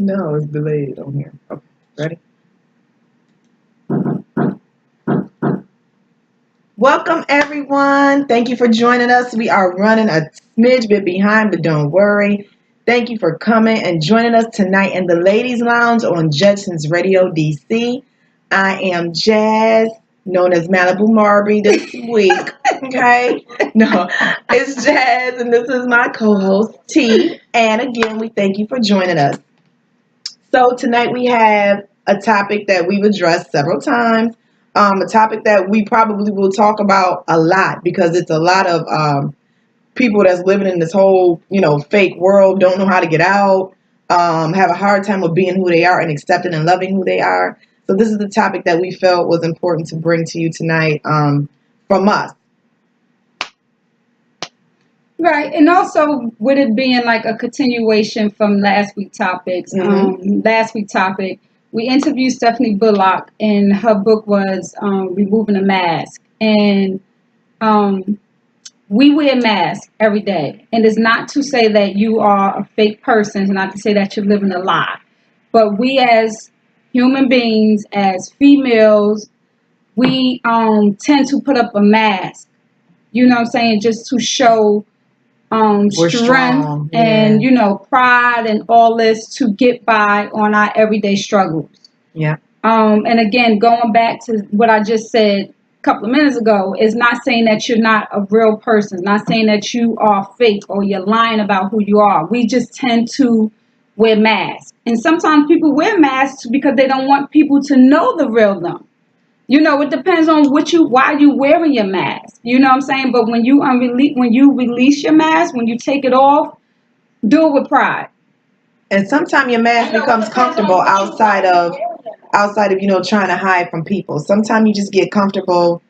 No, it's delayed on here. Okay, ready? Welcome, everyone. Thank you for joining us. We are running a smidge bit behind, but don't worry. Thank you for coming and joining us tonight in the Ladies Lounge on Judson's Radio DC. I am Jazz, known as Malibu Marby this week. Okay? No, it's Jazz, and this is my co host, T. And again, we thank you for joining us. So tonight we have a topic that we've addressed several times. A topic that we probably will talk about a lot because it's a lot of people that's living in this whole, fake world, don't know how to get out, have a hard time with being who they are and accepting and loving who they are. So this is the topic that we felt was important to bring to you tonight from us. Right, and also with it being like a continuation from last week's topics. Last week's topic, we interviewed Stephanie Bullock, and her book was "Removing a Mask." And we wear masks every day, and it's not to say that you are a fake person, it's not to say that you're living a lie, but we as human beings, as females, we tend to put up a mask. You know what I'm saying, just to show We're strength strong. and Yeah. pride and all this to get by on our everyday struggles. Yeah. And again, going back to what I just said a couple of minutes ago, is not saying that you're not a real person, not saying that you are fake or you're lying about who you are. We just tend to wear masks, and sometimes people wear masks because they don't want people to know the real them. It depends on why you wearing your mask. You know what I'm saying? But when you release your mask, when you take it off, do it with pride. And sometimes your mask becomes comfortable outside of trying to hide from people. Sometimes you just get comfortable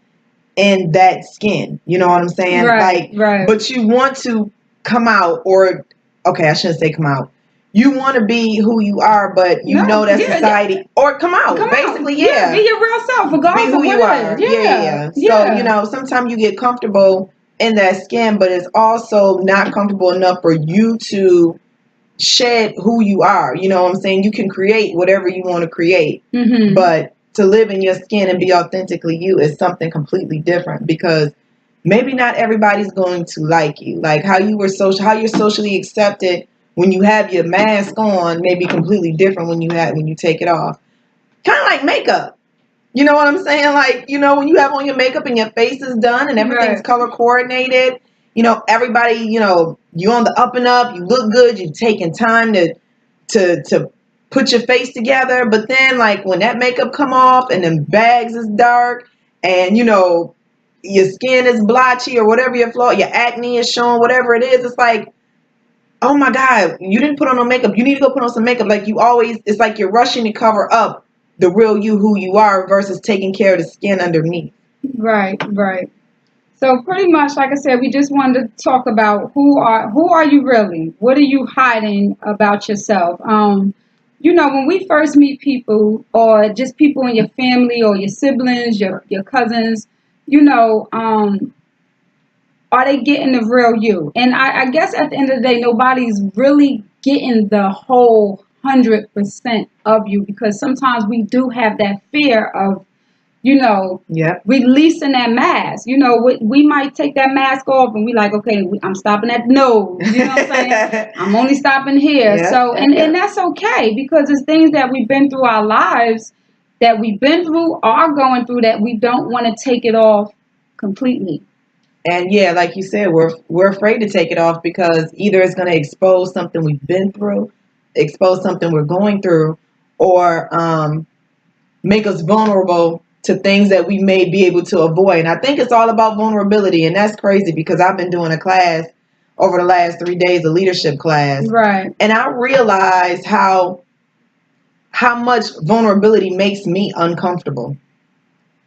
in that skin. You know what I'm saying? Right, right. But you want to come out, or okay, I shouldn't say come out. You want to be who you are, but you know that society, or come out, basically, yeah. Be your real self, Be regardless who of you what are. it is. Yeah. So, sometimes you get comfortable in that skin, but it's also not comfortable enough for you to shed who you are. You know what I'm saying? You can create whatever you want to create, but to live in your skin and be authentically you is something completely different, because maybe not everybody's going to like you. Like how you're socially accepted when you have your mask on may be completely different when you take it off. Kind of like makeup. You know what I'm saying? Like, when you have on your makeup and your face is done and everything's Right. color coordinated, everybody, you on the up and up, you look good, you're taking time to put your face together. But then like when that makeup come off and then bags is dark and your skin is blotchy or whatever your acne is showing, whatever it is, it's like, oh my God, you didn't put on no makeup. You need to go put on some makeup. Like it's like you're rushing to cover up the real you, who you are, versus taking care of the skin underneath. Right, right. So pretty much, like I said, we just wanted to talk about who are you really? What are you hiding about yourself? When we first meet people, or just people in your family or your siblings, your cousins, you know, um, are they getting the real you? And I guess at the end of the day, nobody's really getting the whole 100% of you, because sometimes we do have that fear of Yeah. releasing that mask. We might take that mask off and we like, okay, I'm stopping at the nose. You know what I'm saying? I'm only stopping here. Yeah, So, yeah, and, yeah. and that's okay, because it's things that we've been through our lives, that we've been through, are going through, that we don't want to take it off completely. And yeah, like you said, we're afraid to take it off because either it's going to expose something we've been through, expose something we're going through, or make us vulnerable to things that we may be able to avoid. And I think it's all about vulnerability, and that's crazy because I've been doing a class over the last 3 days, a leadership class, Right. and I realized how much vulnerability makes me uncomfortable.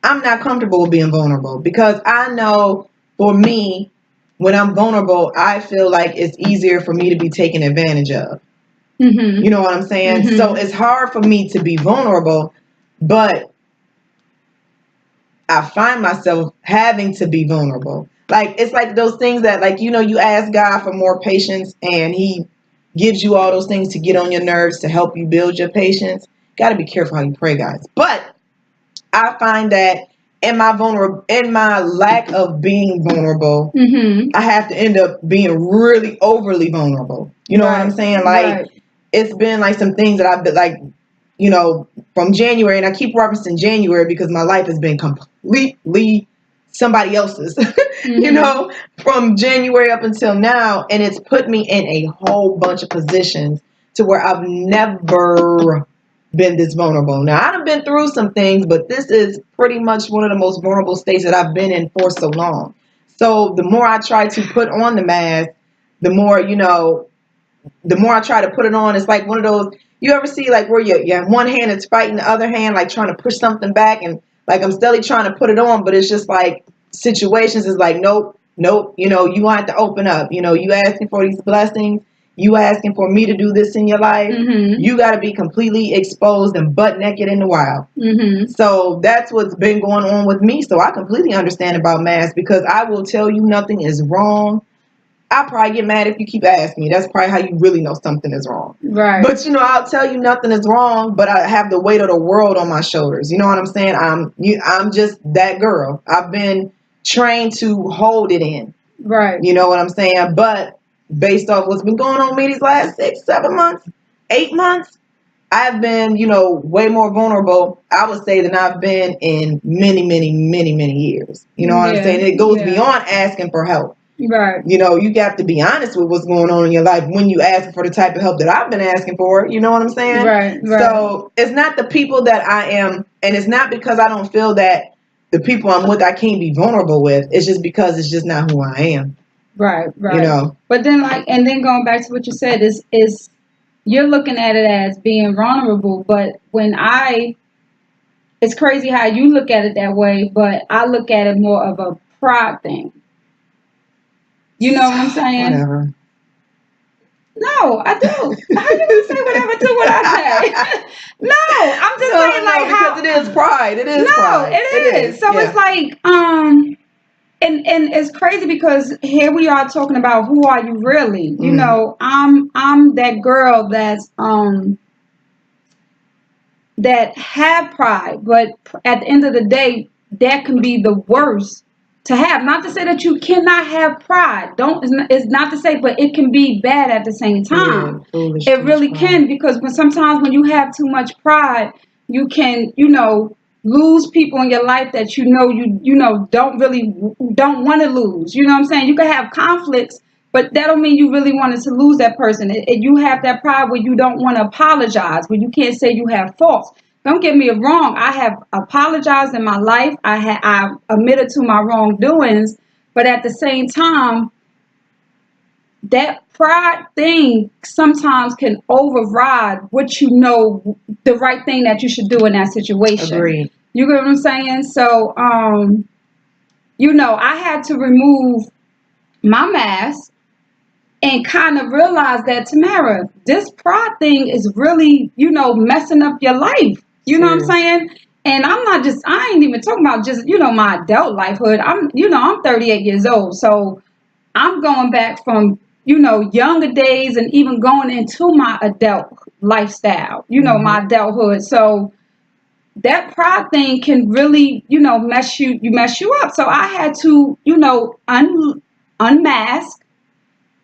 I'm not comfortable with being vulnerable because I know for me, when I'm vulnerable, I feel like it's easier for me to be taken advantage of. Mm-hmm. You know what I'm saying? Mm-hmm. So it's hard for me to be vulnerable, but I find myself having to be vulnerable. Like it's like those things that, like, you ask God for more patience and he gives you all those things to get on your nerves to help you build your patience. Got to be careful how you pray, guys. But I find that in my lack of being vulnerable, I have to end up being really overly vulnerable. You know what I'm saying? Like, it's been like some things that I've been like, from January, and I keep referencing January because my life has been completely somebody else's, from January up until now. And it's put me in a whole bunch of positions to where I've never been this vulnerable. Now, I've been through some things, but this is pretty much one of the most vulnerable states that I've been in for so long. So the more I try to put on the mask, the more I try to put it on. It's like one of those, you ever see like where your one hand is fighting the other hand, like trying to push something back, and like I'm steadily trying to put it on, but it's just like situations is like, nope, you want to open up. You asking for these blessings, you asking for me to do this in your life. You got to be completely exposed and butt naked in the wild. So that's what's been going on with me. So I completely understand about masks, because I will tell you nothing is wrong. I'll probably get mad if you keep asking me. That's probably how you really know something is wrong. Right. But, I'll tell you nothing is wrong, but I have the weight of the world on my shoulders. You know what I'm saying? I'm just that girl. I've been trained to hold it in. Right. You know what I'm saying? But based off what's been going on with me these last 6, 7 months, 8 months, I've been, way more vulnerable, I would say, than I've been in many, many, many, many years. You know what I'm saying? It goes beyond asking for help. Right. You got to be honest with what's going on in your life when you ask for the type of help that I've been asking for. You know what I'm saying? Right. So it's not the people that I am, and it's not because I don't feel that the people I'm with I can't be vulnerable with. It's just because it's just not who I am. Right. But then and then going back to what you said is you're looking at it as being vulnerable, but it's crazy how you look at it that way, but I look at it more of a pride thing. You know what I'm saying? Whatever. No, I do. How you gonna say whatever to what I say? No, I'm just saying because it is pride. It is pride. It is. So it's like and it's crazy because here we are talking about who are you really? I'm that girl that have pride, but at the end of the day, that can be the worst to have. Not to say that you cannot have pride. It's not to say, but it can be bad at the same time. Yeah, it really can, because sometimes when you have too much pride, you can, lose people in your life that you don't want to lose. You know what I'm saying? You can have conflicts, but that don't mean you really wanted to lose that person. You have that pride where you don't want to apologize, where you can't say you have faults. Don't get me wrong. I have apologized in my life. I admitted to my wrongdoings, but at the same time, that pride thing sometimes can override the right thing that you should do in that situation. Agreed. You get what I'm saying? So, I had to remove my mask and kind of realize that, Tamara, this pride thing is really, messing up your life. You know what I'm saying? And I ain't even talking about just, my adult lifehood. I'm 38 years old. So I'm going back from, younger days and even going into my adult lifestyle, my adulthood. So that pride thing can really, mess you up. So I had to, unmask,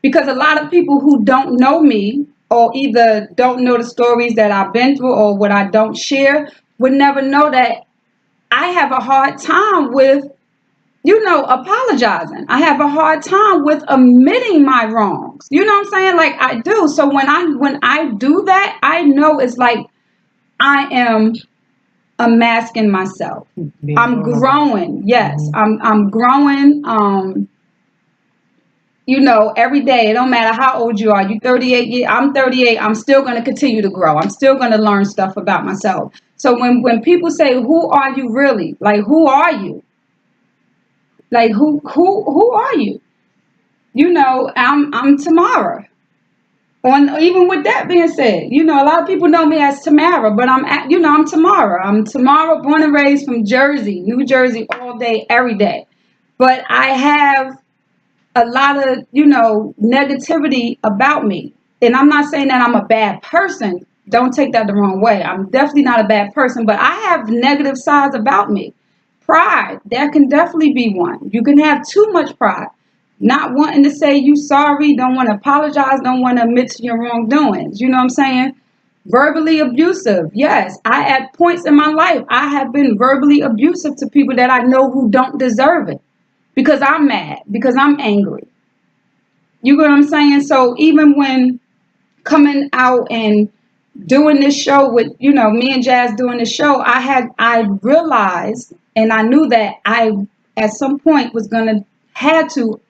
because a lot of people who don't know me, or either don't know the stories that I've been through or what I don't share, would never know that I have a hard time with, apologizing. I have a hard time with admitting my wrongs. You know what I'm saying? Like I do. So when I do that, I know it's like I am unmasking myself. I'm growing. Yes, I'm growing. Every day. It don't matter how old you are. You 38. I'm 38. I'm still going to continue to grow. I'm still going to learn stuff about myself. So when people say, "Who are you really?" Like, who are you? Like, who are you? I'm Tamara. Even with that being said, a lot of people know me as Tamara, but I'm Tamara. I'm Tamara, born and raised from Jersey, New Jersey, all day, every day. But I have a lot of, negativity about me. and I'm not saying that I'm a bad person. Don't take that the wrong way. I'm definitely not a bad person, but I have negative sides about me. Pride, that can definitely be one. You can have too much pride. Not wanting to say you sorry, don't want to apologize, don't want to admit to your wrongdoings. You know what I'm saying? Verbally abusive. Yes, at points in my life, I have been verbally abusive to people that I know who don't deserve it because I'm mad, because I'm angry. You get what I'm saying? So even when coming out and doing this show with, me and Jazz doing this show, I realized and I knew that I at some point was gonna had to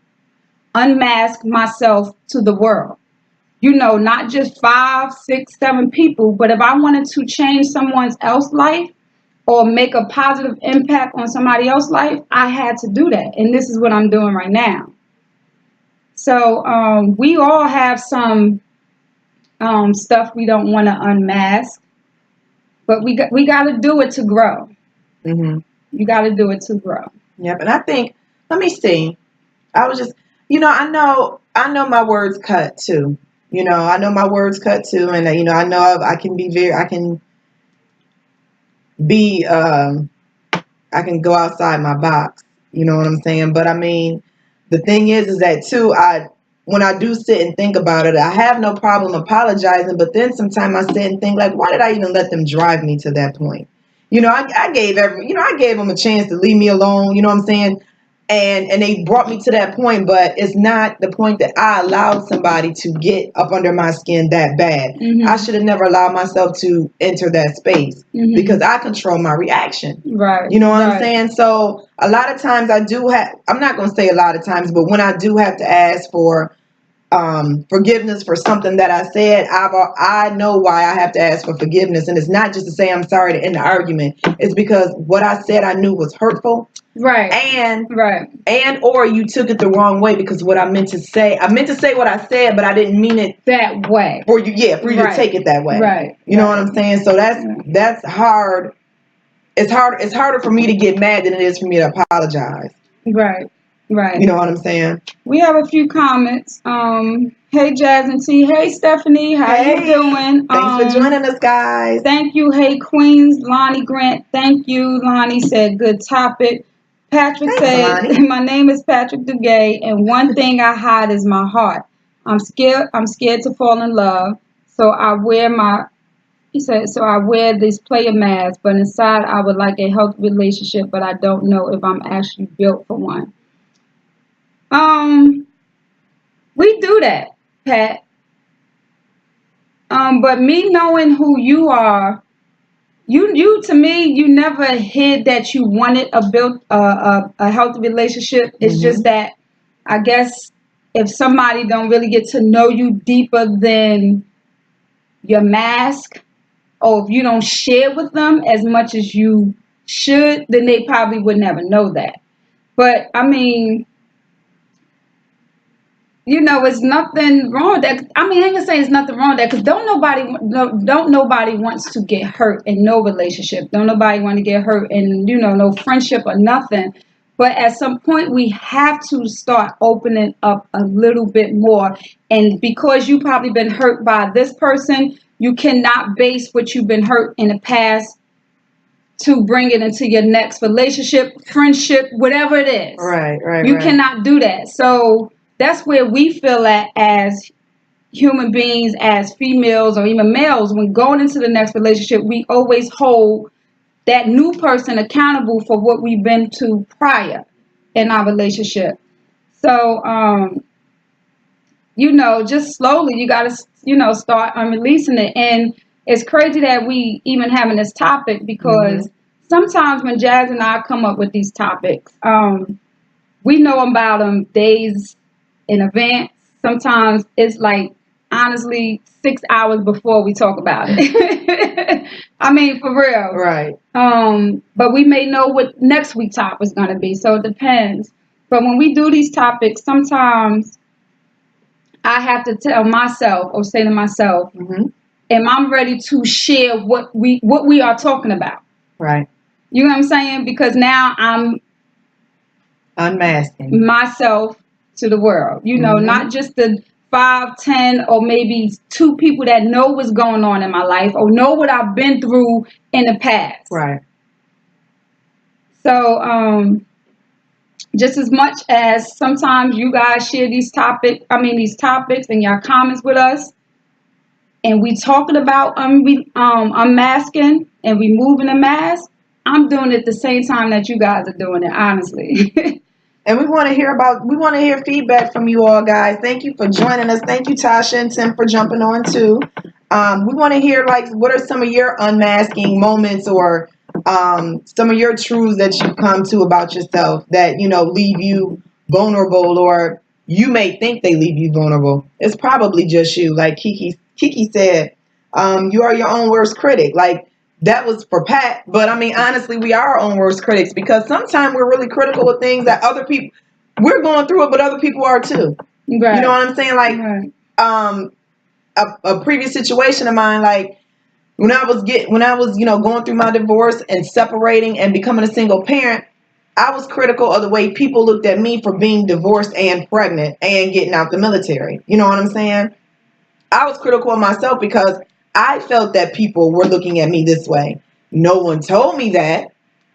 unmask myself to the world. Not just 5, 6, 7 people, but if I wanted to change someone else's life or make a positive impact on somebody else's life, I had to do that. And this is what I'm doing right now. So we all have some stuff we don't want to unmask, but we got to do it to grow. Mm-hmm. You got to do it to grow. Yep. And I think, let me see. I was just, I know my words cut too. I know my words cut too, and I know I can be I can be, I can go outside my box. You know what I'm saying? But I mean, the thing is that too, when I do sit and think about it, I have no problem apologizing. But then sometimes I sit and think, like, why did I even let them drive me to that point? I gave them a chance to leave me alone. You know what I'm saying? And they brought me to that point, but it's not the point that I allowed somebody to get up under my skin that bad. Mm-hmm. I should have never allowed myself to enter that space because I control my reaction. Right. You know what I'm saying? So a lot of times I'm not going to say a lot of times, but when I do have to ask for forgiveness for something that I said, I know why I have to ask for forgiveness. And it's not just to say I'm sorry to end the argument. It's because what I said I knew was hurtful. Right. And or you took it the wrong way because what I meant to say what I said, but I didn't mean it that way. For you to take it that way. Right. You know what I'm saying? So that's hard. It's harder for me to get mad than it is for me to apologize. Right. You know what I'm saying? We have a few comments. Hey Jazz and T. Hey Stephanie, how you doing? Thanks for joining us, guys. Thank you. Hey Queens, Lonnie Grant. Thank you. Lonnie said good topic. Patrick said, my name is Patrick Dugay, and one thing I hide is my heart. I'm scared to fall in love, so I wear this player mask, but inside I would like a healthy relationship, but I don't know if I'm actually built for one. We do that, Pat. But me knowing who you are, you to me, you never hid that you wanted a healthy relationship. It's just that I guess if somebody don't really get to know you deeper than your mask, or if you don't share with them as much as you should, then they probably would never know that. But I mean, it's nothing wrong with that. I mean, I ain't gonna say it's nothing wrong with that because don't nobody wants to get hurt in no relationship. Don't nobody want to get hurt in no friendship or nothing. But at some point, we have to start opening up a little bit more. And because you probably been hurt by this person, you cannot base what you've been hurt in the past to bring it into your next relationship, friendship, whatever it is. Right. You cannot do that. So that's where we feel at as human beings, as females or even males. When going into the next relationship, we always hold that new person accountable for what we've been to prior in our relationship. So, just slowly, you got to, start releasing it. And it's crazy that we even having this topic because sometimes when Jazz and I come up with these topics, we know about them days in advance. Sometimes it's like, honestly, 6 hours before we talk about it. I mean, for real. Right. But we may know what next week's topic is going to be, so it depends. But when we do these topics, sometimes I have to tell myself or say to myself, am I ready to share what we are talking about? Right. You know what I'm saying? Because now I'm unmasking myself to the world. Not just the 5, 10, or maybe 2 people that know what's going on in my life or know what I've been through in the past. Right. So, just as much as sometimes you guys share these topics and your comments with us, and we talking about unmasking and removing the mask, I'm doing it at the same time that you guys are doing it, honestly. And we want to hear feedback from you all, guys. Thank you for joining us. Thank you, Tasha and Tim, for jumping on too. We want to hear, like, what are some of your unmasking moments, or some of your truths that you come to about yourself that, leave you vulnerable, or you may think they leave you vulnerable. It's probably just you. Like Kiki said, you are your own worst critic. Like, that was for Pat, but I mean, honestly, we are our own worst critics, because sometimes we're really critical of things that other people, we're going through it, but other people are too. Right. You know what I'm saying? Like, Right. A previous situation of mine, like when I was going through my divorce and separating and becoming a single parent, I was critical of the way people looked at me for being divorced and pregnant and getting out the military. You know what I'm saying? I was critical of myself because I felt that people were looking at me this way. No one told me that.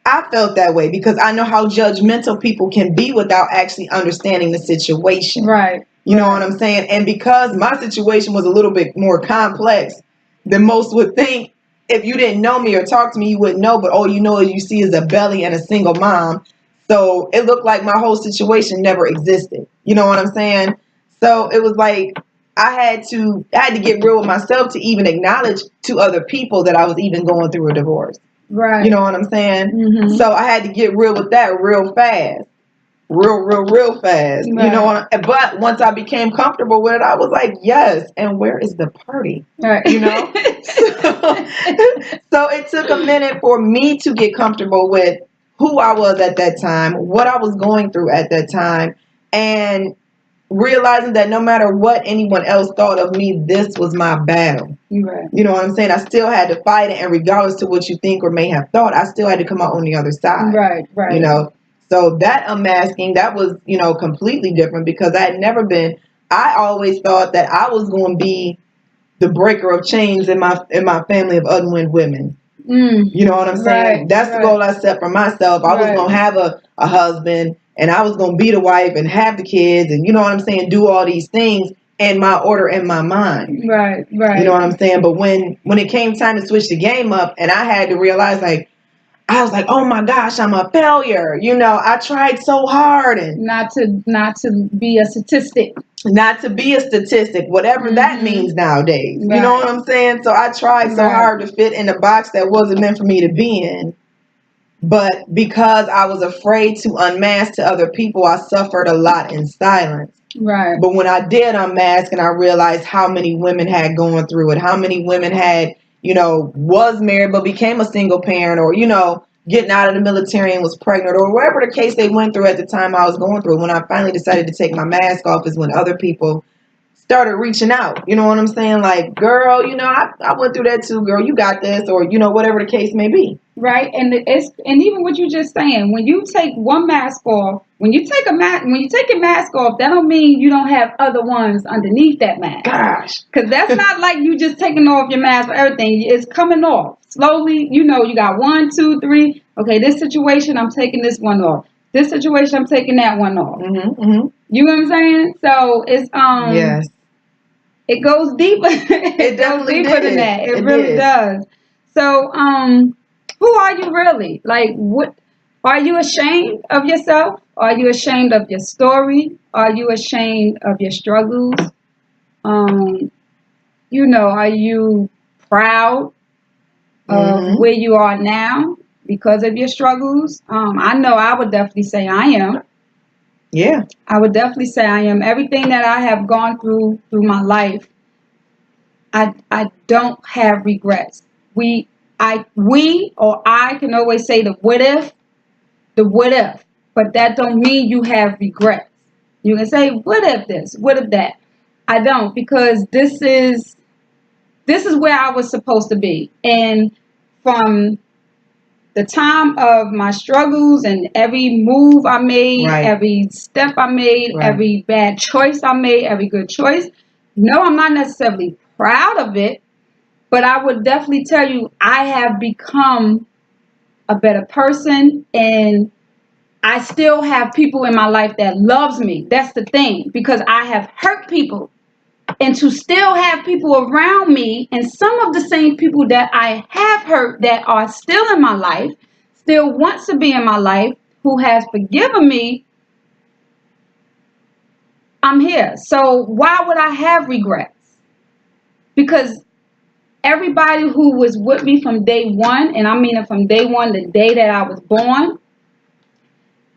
I felt that way because I know how judgmental people can be without actually understanding the situation. Right. You know what I'm saying? And because my situation was a little bit more complex than most would think, if you didn't know me or talk to me, you wouldn't know. But all you know is you see is a belly and a single mom. So it looked like my whole situation never existed. You know what I'm saying? So it was like I had to get real with myself to even acknowledge to other people that I was even going through a divorce. Right. You know what I'm saying? Mm-hmm. So I had to get real with that real fast. Real fast. Right. You know, but once I became comfortable with it, I was like, yes, and where is the party? Right. You know? So it took a minute for me to get comfortable with who I was at that time, what I was going through at that time, and realizing that no matter what anyone else thought of me, this was my battle. Right. You know what I'm saying? I still had to fight it, and regardless to what you think or may have thought, I still had to come out on the other side. Right. You know? So that unmasking, that was, completely different, because I always thought that I was going to be the breaker of chains in my family of unwed women. You know what I'm saying? Right. That's the goal I set for myself. I was going to have a husband, and I was going to be the wife and have the kids, and you know what I'm saying, do all these things in my order in my mind. Right. You know what I'm saying? But when it came time to switch the game up, and I had to realize, like, I was like, oh my gosh, I'm a failure. I tried so hard, and not to be a statistic. Not to be a statistic, whatever that means nowadays. Right. You know what I'm saying? So I tried so hard to fit in a box that wasn't meant for me to be in. But because I was afraid to unmask to other people, I suffered a lot in silence. Right. But when I did unmask and I realized how many women had gone through it, how many women had, was married but became a single parent, or, getting out of the military and was pregnant, or whatever the case they went through at the time I was going through. When I finally decided to take my mask off is when other people started reaching out. You know what I'm saying? Like, girl, I went through that too, girl. You got this, or, whatever the case may be. Right. And even what you just saying, when you take one mask off, when you take your mask off, that don't mean you don't have other ones underneath that mask. Gosh. Because that's not like you just taking off your mask for everything. It's coming off slowly. You got 1, 2, 3. Okay, this situation, I'm taking this one off. This situation, I'm taking that one off. Mm-hmm. You know what I'm saying? So it's yes, it goes deeper. It goes deeper than that. It really does. So who are you really? Like, what are you ashamed of yourself? Are you ashamed of your story? Are you ashamed of your struggles? Are you proud of where you are now because of your struggles? I know I would definitely say I am. Yeah. I would definitely say I am. Everything that I have gone through my life, I don't have regrets. We or I can always say the what if, but that don't mean you have regrets. You can say, what if this? What if that? I don't, because this is where I was supposed to be. And from the time of my struggles and every move I made, Right. every step I made, Right. every bad choice I made, every good choice. No, I'm not necessarily proud of it, but I would definitely tell you I have become a better person, and I still have people in my life that loves me. That's the thing, because I have hurt people. And to still have people around me, and some of the same people that I have hurt that are still in my life, still wants to be in my life, who has forgiven me, I'm here. So why would I have regrets? Because everybody who was with me from day one, and I mean it from day one, the day that I was born,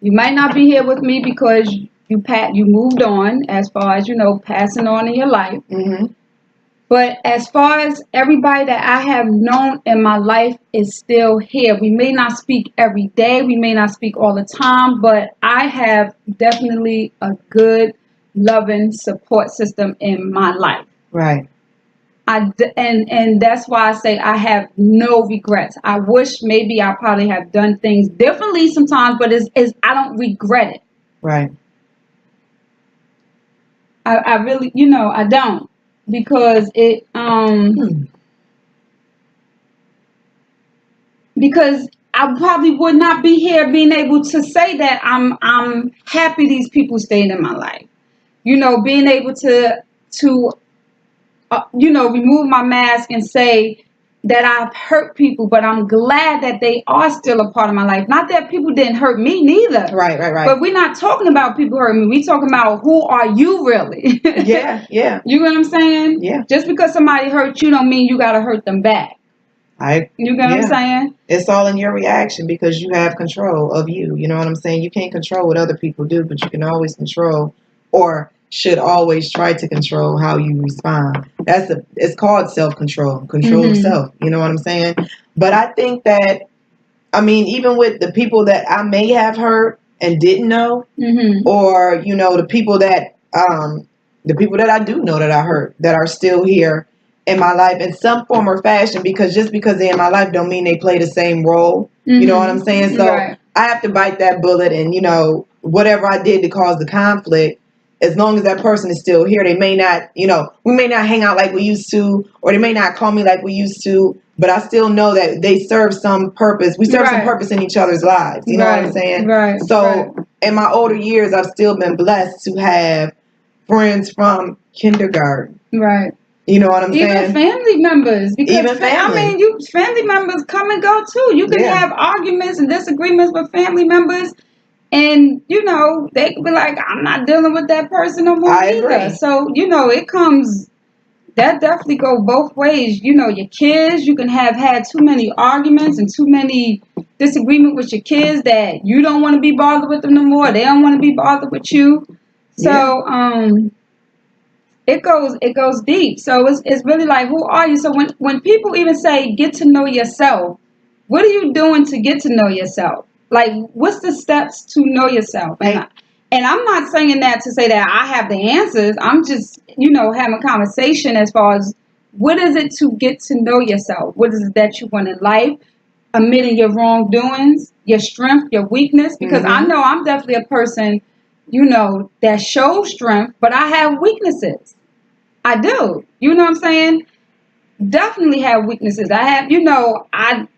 you might not be here with me because you moved on, as far as passing on in your life. Mm-hmm. But as far as everybody that I have known in my life is still here. We may not speak every day, we may not speak all the time, but I have definitely a good, loving support system in my life. Right. And that's why I say I have no regrets. I wish maybe I probably have done things differently sometimes, but it's I don't regret it. Right. I really, I don't, because because I probably would not be here being able to say that I'm happy these people stayed in my life. Being able to remove my mask and say that I've hurt people, but I'm glad that they are still a part of my life. Not that people didn't hurt me neither. Right. But we're not talking about people hurting me. We're talking about who are you really. Yeah. You know what I'm saying? Yeah. Just because somebody hurt you don't mean you got to hurt them back. You know what I'm saying? It's all in your reaction because you have control of you. You know what I'm saying? You can't control what other people do, but you can always control, or should always try to control, how you respond. It's called self-control, control of self. You know what I'm saying? But I think that, I mean, even with the people that I may have hurt and didn't know, or the people that I do know that I hurt that are still here in my life in some form or fashion, because just because they're in my life don't mean they play the same role. You know what I'm saying? So Right. I have to bite that bullet, and whatever I did to cause the conflict, as long as that person is still here, they may not, we may not hang out like we used to, or they may not call me like we used to, but I still know that they serve some purpose. We serve some purpose in each other's lives. You know what I'm saying? Right. So in my older years, I've still been blessed to have friends from kindergarten. Right. You know what I'm saying? Even family members. Because Even family. family members come and go too. You can have arguments and disagreements with family members, and they could be like, I'm not dealing with that person no more either. Agree. So, it comes, that definitely go both ways. Your kids, you can have had too many arguments and too many disagreement with your kids that you don't want to be bothered with them no more. They don't want to be bothered with you. So, it goes deep. So it's really like, who are you? So when people even say get to know yourself, what are you doing to get to know yourself? Like, what's the steps to know yourself? And I'm not saying that to say that I have the answers. I'm just having a conversation as far as what is it to get to know yourself? What is it that you want in life? Admitting your wrongdoings, your strength, your weakness. Because I know I'm definitely a person, that shows strength, but I have weaknesses. I do. You know what I'm saying? Definitely have weaknesses. I have, I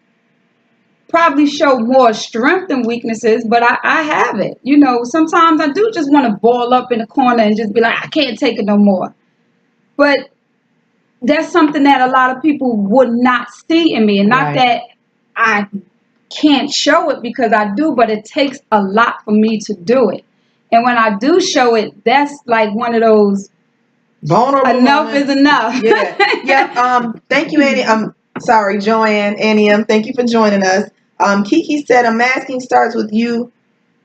probably show more strength than weaknesses, but I have it. Sometimes I do just want to ball up in the corner and just be like, I can't take it no more. But that's something that a lot of people would not see in me. And not that I can't show it, because I do, but it takes a lot for me to do it. And when I do show it, that's like one of those vulnerable enough moments. is enough. Yeah. Thank you, Annie. Sorry, Joanne, Annie. Thank you for joining us. Kiki said, a masking starts with you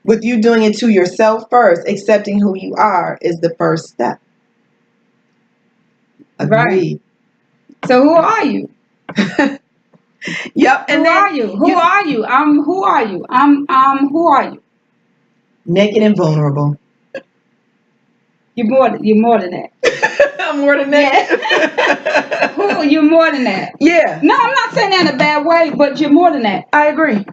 doing it to yourself first. Accepting who you are is the first step. Agreed. Right. So who are you? Yep. And who are you? Who are you? Who are you? Who are you? Naked and vulnerable. You're more than that. I'm more than that. You're more than that. Yeah. No, I'm not saying that in a bad way, but you're more than that. I agree.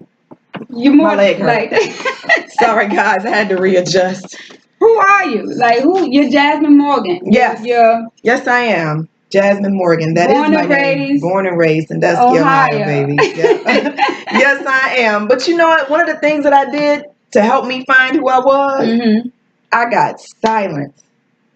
You're My more leg hurt. like. Sorry, guys. I had to readjust. Who are you? Like who? You're Jasmine Morgan. Yes. You're Yes, I am. Jasmine Morgan. That is born my and name. raised Born and raised in Dusky, Ohio, Ohio. baby. Yeah. Yes, I am. But you know what? One of the things that I did to help me find who I was, Mhm. I got silent.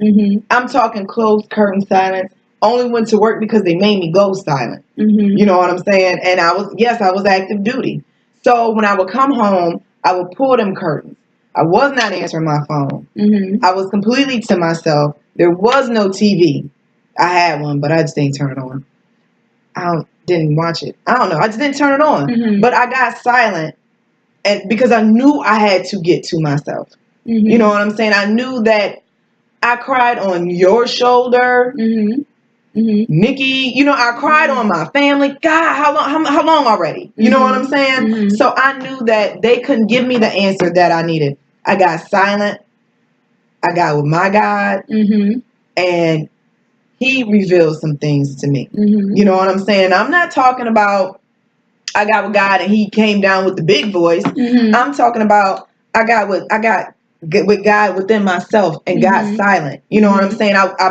Mhm. I'm talking closed curtain silence. Only went to work because they made me go silent. Mhm. You know what I'm saying? And I was active duty. So when I would come home, I would pull them curtains. I was not answering my phone. Mhm. I was completely to myself. There was no TV. I had one, but I just didn't turn it on. Didn't watch it. I don't know. I just didn't turn it on. Mhm. But I got silent, and because I knew I had to get to myself. Mhm. You know what I'm saying? I knew that I cried on your shoulder, Mhm. Mhm. Nikki. You know, I cried on my family. God, how long already? You know what I'm saying? Mhm. So I knew that they couldn't give me the answer that I needed. I got silent. I got with my God, Mhm. and He revealed some things to me. Mhm. You know what I'm saying? I'm not talking about I got with God and He came down with the big voice. Mhm. I'm talking about I got with God within myself and got Mhm. silent. You know what I'm saying? I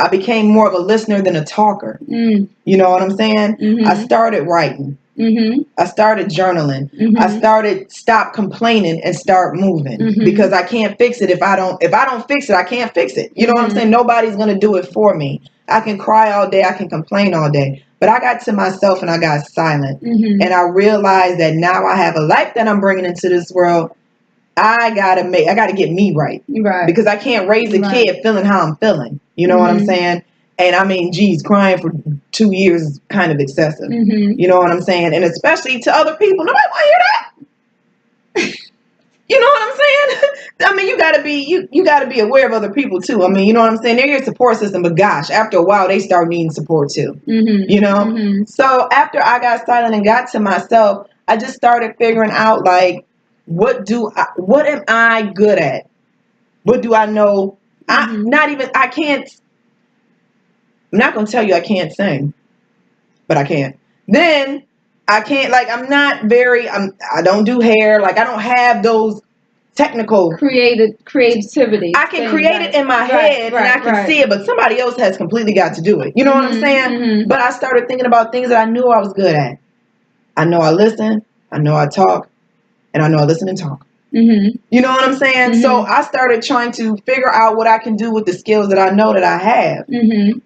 became more of a listener than a talker. Mhm. You know what I'm saying? Mhm. I started writing. Mhm. I started journaling. Mhm. I started stop complaining and start moving Mhm. because I can't fix it if I don't fix it, I can't fix it. You know what I'm saying? Nobody's going to do it for me. I can cry all day, I can complain all day. But I got to myself and I got silent. Mhm. And I realized that now I have a life that I'm bringing into this world. I got to get me right. Right. Because I can't raise a Right. kid feeling how I'm feeling. You know what I'm Mhm. saying? And I mean, geez, crying for 2 years is kind of excessive. Mhm. You know what I'm saying? And especially to other people. Nobody want to hear that. You know what I'm saying? I mean, you gotta be aware of other people too. I mean, you know what I'm saying? They're your support system, but gosh, after a while they start needing support too. Mhm. You know? Mhm. So after I got silent and got to myself, I just started figuring out like what am I good at? What do I know? Mhm. I'm not gonna tell you I can't sing, but I can't. Then I can't like I don't do hair, like I don't have those technical Creativity. I can create it in my head and I can see it, but somebody else has completely got to do it. You know what I'm saying? Mhm. But I started thinking about things that I knew I was good at. I know I listen, I know I talk, and I know I listen and talk. Mhm. You know what I'm saying? Mhm. So I started trying to figure out what I can do with the skills that I know that I have. Mhm.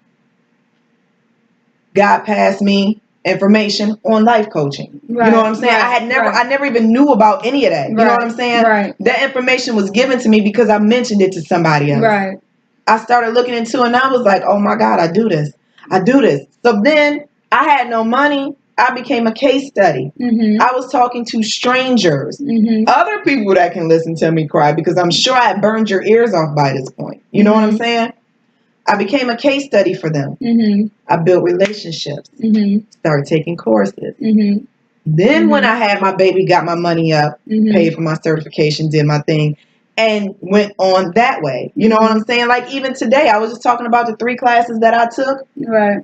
God passed me information on life coaching. Right. You know what I'm saying? Right. I never even knew about any of that. You know what I'm saying? Right. That information was given to me because I mentioned it to somebody else. Right. I started looking into it and I was like, oh my God, I do this. So then I had no money. I became a case study. Mhm. I was talking to strangers, Mhm. other people that can listen to me cry because I'm sure I had burned your ears off by this point. You know what I'm saying? I became a case study for them. Mhm. I built relationships, Mhm. started taking courses. Mhm. Then when I had my baby, got my money up, paid for my certification, did my thing, and went on that way. You know what I'm saying? Like even today, I was just talking about the 3 classes that I took. Right.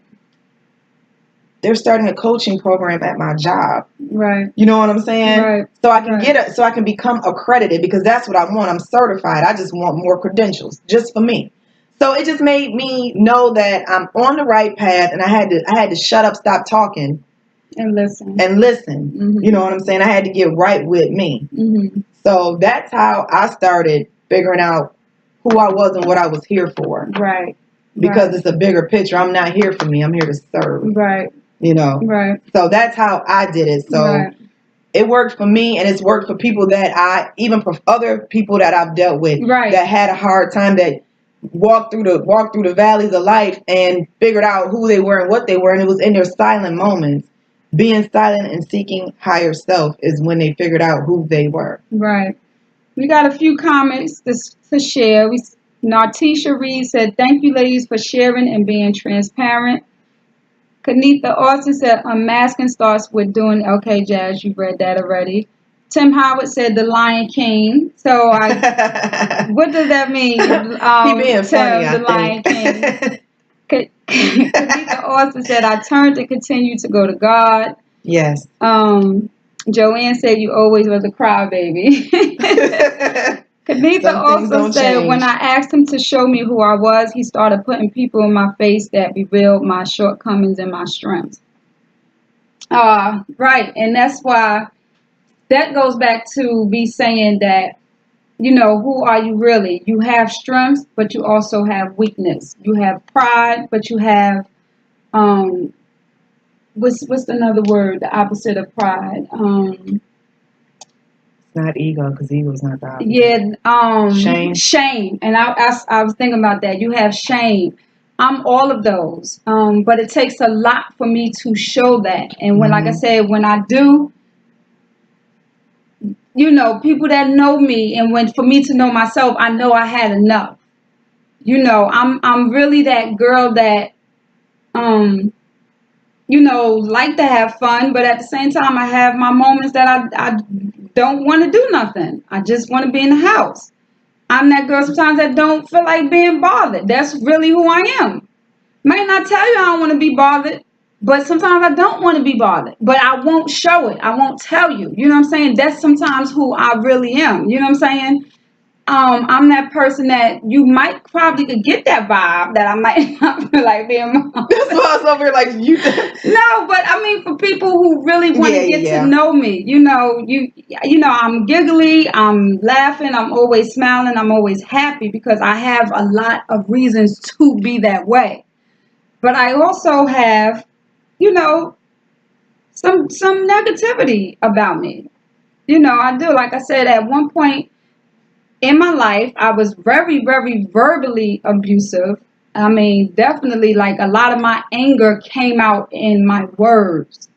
They're starting a coaching program at my job. Right. You know what I'm saying? Right. So I can so I can become accredited because that's what I want. I'm certified. I just want more credentials just for me. So it just made me know that I'm on the right path and I had to shut up, stop talking and listen. You know what I'm saying? I had to get right with me. Mm-hmm. So that's how I started figuring out who I was and what I was here for. Right. Because it's a bigger picture. I'm not here for me. I'm here to serve. Right. You know? Right. So that's how I did it. So it worked for me and it's worked for people even for other people that I've dealt with that had a hard time, that walked through the valleys of life and figured out who they were and what they were. And it was in their silent moments. Being silent and seeking higher self is when they figured out who they were. Right. We got a few comments to share. Nartisha Reed said, thank you ladies for sharing and being transparent. Kanitha Austin said, unmasking starts with doing okay, Jazz. You've read that already. Tim Howard said, the Lion King. So what does that mean? He being funny, the Lion King. Kanitha Austin said, I turned to continue to go to God. Yes. Joanne said you always was a crybaby. Kanitha Some things also don't said, when change. I asked him to show me who I was, he started putting people in my face that revealed my shortcomings and my strengths. Right. And that's why that goes back to me saying that, who are you really? You have strengths, but you also have weakness. You have pride, but you have, um, what's another word? The opposite of pride. It's not ego, because ego is not the opposite. Yeah, Shame. shame. And I was thinking about that. You have shame. I'm all of those. But it takes a lot for me to show that. And when, like I said, when I do, people that know me, and when for me to know myself, I know I had enough. I'm really that girl that, um, like to have fun, but at the same time, I have my moments that I don't want to do nothing. I just want to be in the house. I'm that girl sometimes that don't feel like being bothered. That's really who I am. Might not tell you I don't want to be bothered, but sometimes I don't want to be bothered. But I won't show it. I won't tell you. You know what I'm saying? That's sometimes who I really am. You know what I'm saying? I'm that person that you might probably could get that vibe that I might not feel like being bothered. That's why I was over here like you. No, but I mean for people who really want to get to know me, I'm giggly, I'm laughing, I'm always smiling, I'm always happy because I have a lot of reasons to be that way. But I also have, you know, some negativity about me. I do. Like I said, at one point in my life, I was very, very verbally abusive. I mean, definitely, like a lot of my anger came out in my words.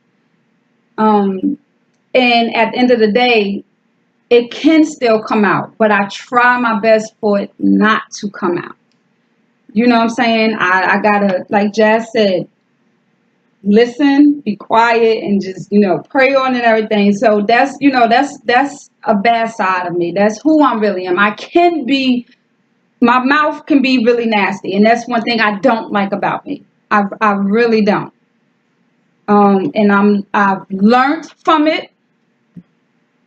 Um, and at the end of the day, it can still come out, but I try my best for it not to come out. You know what I'm saying? I gotta, like Jazz said, listen, be quiet, and just pray on it and everything. So that's a bad side of me. That's who I really am. I can be My mouth can be really nasty, and that's one thing I don't like about me. I really don't. And I've learned from it.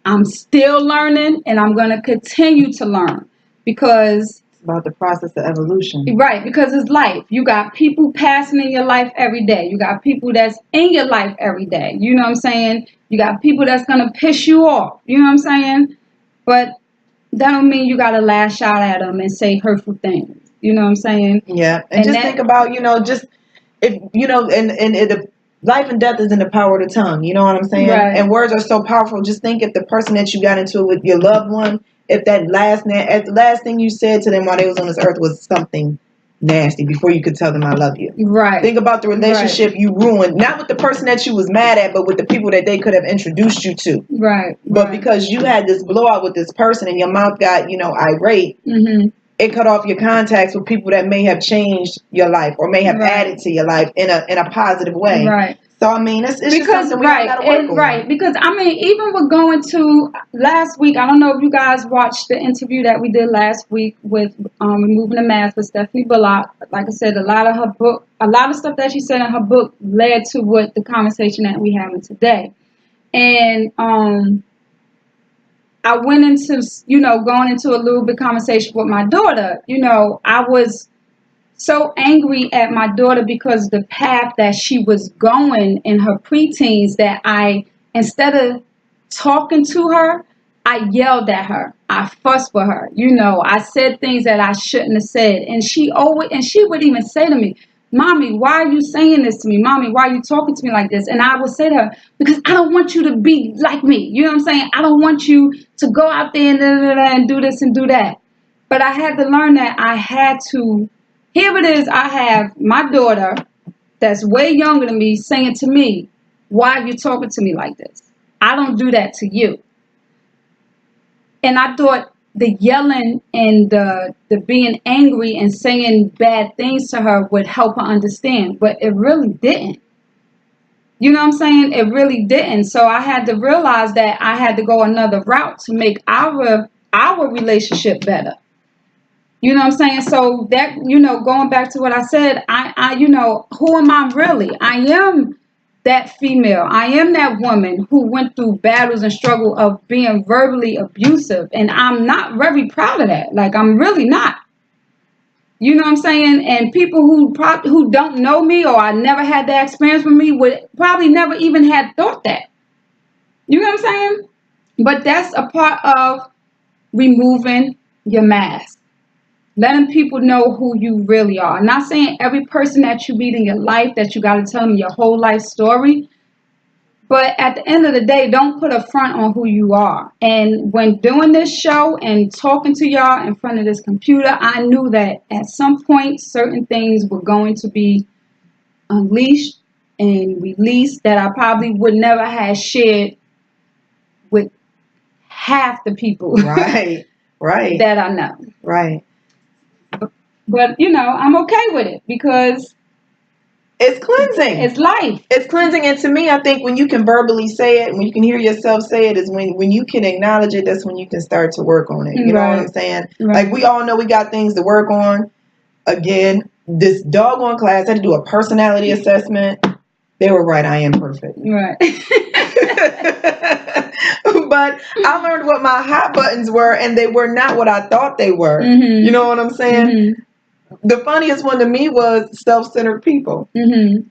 I'm still learning, and I'm gonna continue to learn because It's about the process of evolution. right, because it's life. You got people passing in your life every day. You got people that's in your life every day. You know what I'm saying? You got people that's gonna piss you off. You know what I'm saying? But that don't mean you gotta lash out at them and say hurtful things. You know what I'm saying? Yeah, and And just that think about just if and life and death is in the power of the tongue. You know what I'm saying? right, And words are so powerful. Just think if the person that you got into it with your loved one, if at the last thing you said to them while they was on this earth was something nasty before you could tell them I love you. right, Think about the relationship you ruined, not with the person that you was mad at, but with the people that they could have introduced you to. right, But right. because you had this blowout with this person and your mouth got, irate, Mhm. it cut off your contacts with people that may have changed your life or may have Right. added to your life in a positive way. Right. So I mean, it's just Because something we all gotta work on. right, because I mean, even with going to last week, I don't know if you guys watched the interview that we did last week with removing the mask with Stephanie Bullock. Like I said, a lot of stuff that she said in her book led to what the conversation that we having today. And I went into going into a little bit conversation with my daughter. I was so angry at my daughter because the path that she was going in her preteens that instead of talking to her, I yelled at her. I fussed with her. I said things that I shouldn't have said. And she would even say to me, Mommy, why are you saying this to me? Mommy, why are you talking to me like this? And I would say to her, because I don't want you to be like me. You know what I'm saying? I don't want you to go out there and do this and do that. But I had to learn that I had to. Here it is, I have my daughter that's way younger than me saying to me, why are you talking to me like this? I don't do that to you. And I thought the yelling and the being angry and saying bad things to her would help her understand, but it really didn't. You know what I'm saying? It really didn't. So I had to realize that I had to go another route to make our relationship better. You know what I'm saying? So that, going back to what I said, who am I really? I am that female. I am that woman who went through battles and struggle of being verbally abusive. And I'm not very proud of that. Like, I'm really not. You know what I'm saying? And people who don't know me, or I never had that experience with me, would probably never even had thought that. You know what I'm saying? But that's a part of removing your mask. Letting people know who you really are. I'm not saying every person that you meet in your life that you got to tell them your whole life story. But at the end of the day, don't put a front on who you are. And when doing this show and talking to y'all in front of this computer, I knew that at some point certain things were going to be unleashed and released that I probably would never have shared with half the people Right. Right. that I know. Right. But, you know, I'm okay with it because It's cleansing. it's life. It's cleansing. And to me, I think when you can verbally say it, when you can hear yourself say it, is when you can acknowledge it, that's when you can start to work on it. You know what I'm saying? Right. Like, we all know we got things to work on. Again, this doggone class, I had to do a personality assessment. They were right. I am perfect. Right. But I learned what my hot buttons were, and they were not what I thought they were. Mm-hmm. You know what I'm saying? Mm-hmm. The funniest one to me was self-centered people. Mm-hmm.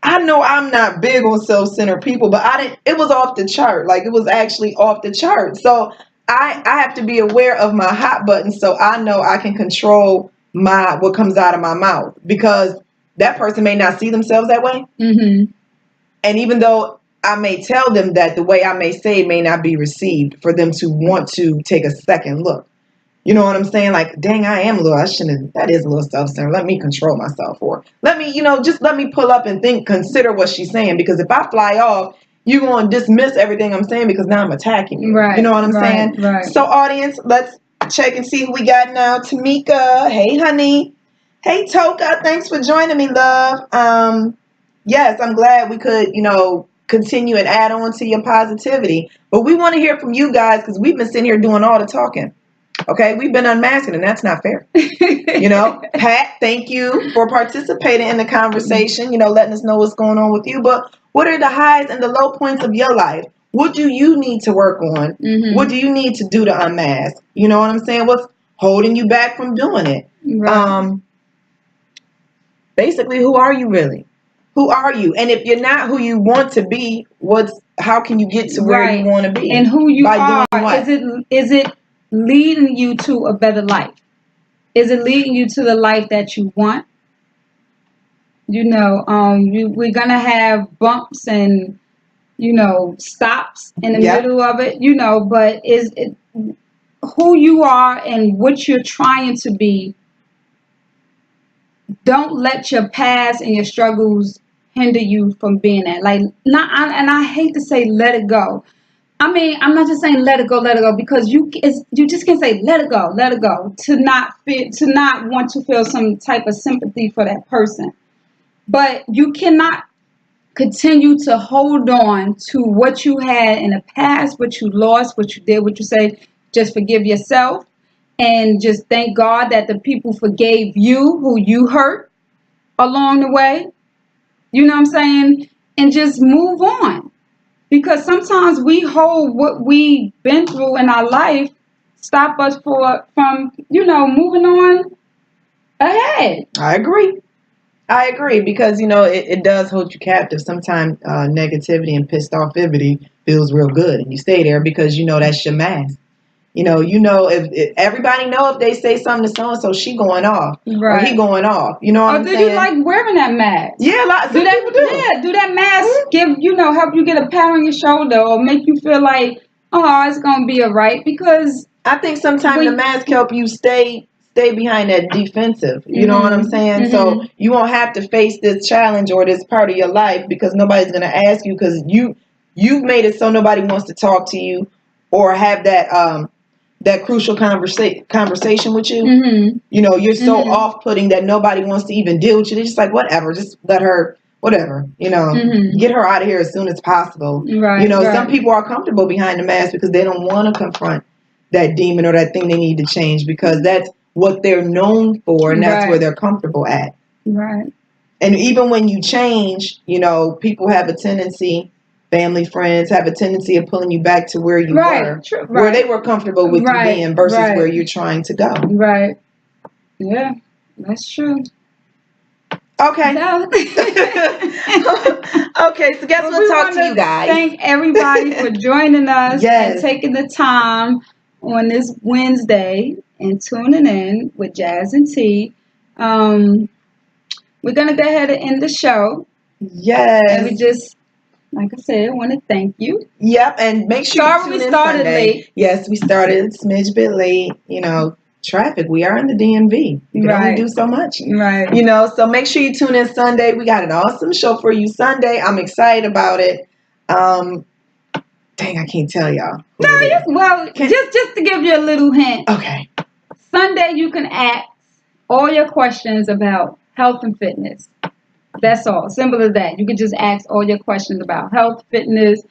I know I'm not big on self-centered people, but it was off the chart. Like, it was actually off the chart. So I have to be aware of my hot buttons so I know I can control what comes out of my mouth, because that person may not see themselves that way. Mm-hmm. And even though I may tell them that, the way I may say it may not be received for them to want to take a second look. You know what I'm saying? Like, dang, that is a little self-centered. Let me control myself. Or let me, just let me pull up and consider what she's saying. Because if I fly off, you're going to dismiss everything I'm saying because now I'm attacking you. Right. You know what I'm saying? Right. So, audience, let's check and see who we got now. Tamika. Hey, honey. Hey, Toka. Thanks for joining me, love. Yes, I'm glad we could, continue and add on to your positivity. But we want to hear from you guys because we've been sitting here doing all the talking. Okay, we've been unmasking, and that's not fair. Pat, thank you for participating in the conversation, letting us know what's going on with you. But what are the highs and the low points of your life? What do you need to work on? Mm-hmm. What do you need to do to unmask? You know what I'm saying? What's holding you back from doing it? Right. Basically, who are you really? Who are you? And if you're not who you want to be, how can you get to where you want to be? And who you By are, doing what? Is it leading you to a better life? Is it leading you to the life that you want? We're gonna have bumps and stops in the middle of it. But is it who you are and what you're trying to be? Don't let your past and your struggles hinder you from being that. And I hate to say let it go. I mean, I'm not just saying let it go, because you just can't say let it go to not want to feel some type of sympathy for that person. But you cannot continue to hold on to what you had in the past, what you lost, what you did, what you said. Just forgive yourself. And just thank God that the people forgave you who you hurt along the way. You know what I'm saying? And just move on. Because sometimes we hold what we've been through in our life stop us from moving on ahead. I agree because, it does hold you captive. Sometimes negativity and pissed offivity feels real good. And you stay there because, that's your mask. If everybody know if they say something to so-and-so, she going off. Right. Or he going off. You know what I'm saying? You like wearing that mask? Yeah, some people do. Yeah, do that mask help you get a pat on your shoulder or make you feel like, oh, it's going to be all right? Because I think sometimes the mask help you stay behind that defensive. You know what I'm saying? Mm-hmm. So you won't have to face this challenge or this part of your life because nobody's going to ask you because you've made it so nobody wants to talk to you or have that crucial conversation with you. Mm-hmm. You're so off-putting that nobody wants to even deal with you. They're just like, whatever, just let her, whatever, get her out of here as soon as possible. Right, Some people are comfortable behind the mask because they don't want to confront that demon or that thing they need to change because that's what they're known for and that's where they're comfortable at. Right. And even when you change, you know, people have a tendency, family, friends have a tendency of pulling you back to where you were, True, where they were comfortable with you being versus where you're trying to go. Right. Yeah, that's true. Okay. So, okay, so guess we'll talk to you guys. Thank everybody for joining us Yes. and taking the time on this Wednesday and tuning in with Jazz and T. We're going to go ahead and end the show. Yes. And we just, like I said, want to thank you. Yep, and make sure you tune in started Sunday. late. Yes, we started a smidge bit late. You know, traffic. We are in the DMV. You can only do so much. Right. You know, so make sure you tune in Sunday. We got an awesome show for you Sunday. I'm excited about it. Dang, I can't tell y'all. Just to give you a little hint. Okay. Sunday you can ask all your questions about health and fitness. That's all. Simple as that. You can just ask all your questions about health, fitness.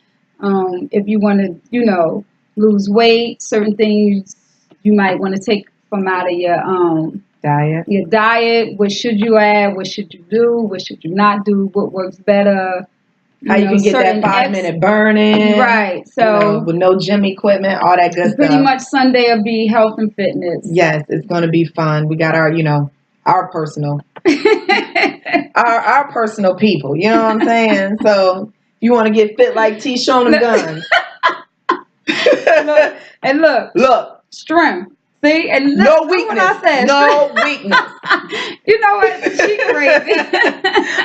If you want to, you know, lose weight, certain things you might want to take from out of your diet. Your diet. What should you add? What should you do? What should you not do? What works better? How you can get that 5-minute burn-in. Right. So, you know, with no gym equipment, all that good stuff. Pretty much Sunday will be health and fitness. Yes, it's going to be fun. We got our, you know, our personal, our personal people. You know what I'm saying? So, if you want to get fit like T, show them guns. Look. Strength. See, and no weakness. What I said. No weakness. You know what? She crazy.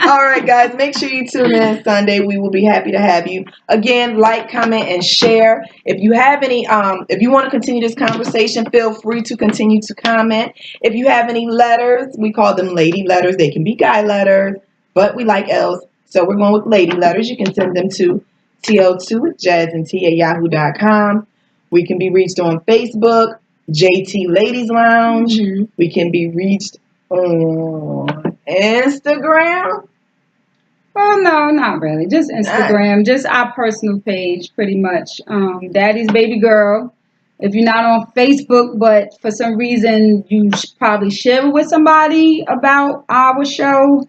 All right, guys. Make sure you tune in Sunday. We will be happy to have you. Again, like, comment, and share. If you have any, if you want to continue this conversation, feel free to continue to comment. If you have any letters, we call them lady letters. They can be guy letters, but we like L's, so we're going with lady letters. You can send them to to@jazzandT@yahoo.com. We can be reached on Facebook. JT Ladies Lounge. Mm-hmm. We can be reached on Instagram. Well, no, not really. Just Instagram. Just our personal page, pretty much. Daddy's Baby Girl. If you're not on Facebook, but for some reason you probably share with somebody about our show,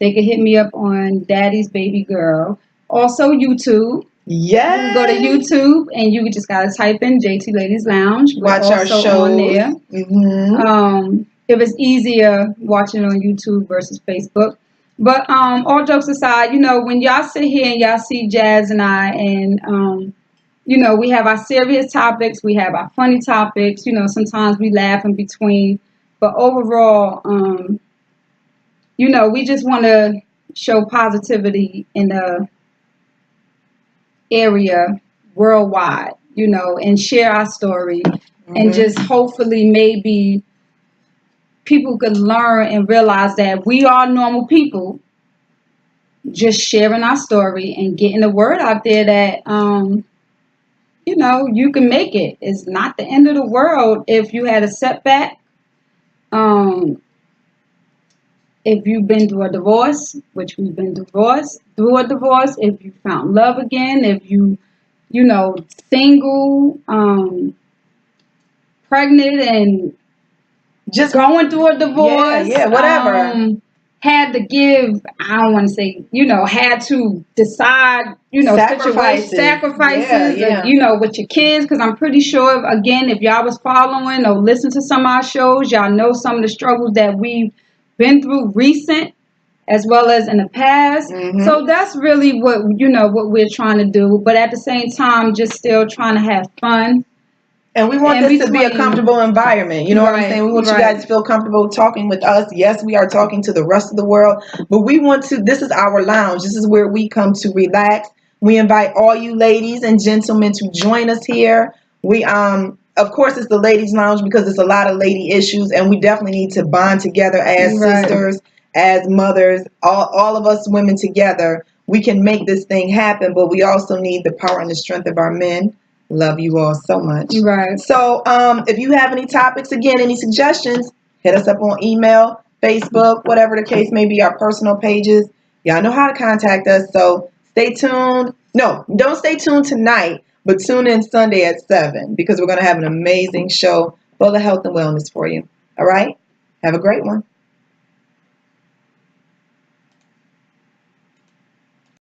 they can hit me up on Daddy's Baby Girl. Also, YouTube. Yes. You can go to YouTube and you just gotta type in JT Ladies Lounge. Watch our show on there. Mm-hmm. It was easier watching on YouTube versus Facebook. But all jokes aside, you know, when y'all sit here and y'all see Jazz and I, and you know, we have our serious topics, we have our funny topics. You know, sometimes we laugh in between, but overall, you know, we just want to show positivity in the area worldwide, you know, and share our story. Mm-hmm. And just hopefully maybe people could learn and realize that we are normal people just sharing our story and getting the word out there that you know, you can make it. It's not the end of the world if you had a setback. If you've been through a divorce, which we've been through a divorce, if you found love again, if you know, single, pregnant and just going through a divorce. Yeah, whatever. Had to give, I don't want to say, you know, had to decide, you know, sacrifices, yeah. You know, with your kids, because I'm pretty sure, again, if y'all was following or listen to some of our shows, y'all know some of the struggles that we've been through recent as well as in the past. Mm-hmm. So that's really what, you know, what we're trying to do, but at the same time, just still trying to have fun. And we want this to be a comfortable environment. You know what I'm saying? We want you guys to feel comfortable talking with us. Yes, we are talking to the rest of the world, but we want to, this is our lounge. This is where we come to relax. We invite all you ladies and gentlemen to join us here. We, of course, it's the ladies lounge because there's a lot of lady issues, and we definitely need to bond together as sisters, as mothers, all of us women together. We can make this thing happen, but we also need the power and the strength of our men. Love you all so much. Right. So if you have any topics, again, any suggestions, hit us up on email, Facebook, whatever the case may be, our personal pages. Y'all know how to contact us. So stay tuned. No, don't stay tuned tonight, but tune in Sunday at 7 because we're going to have an amazing show full of health and wellness for you. All right? Have a great one.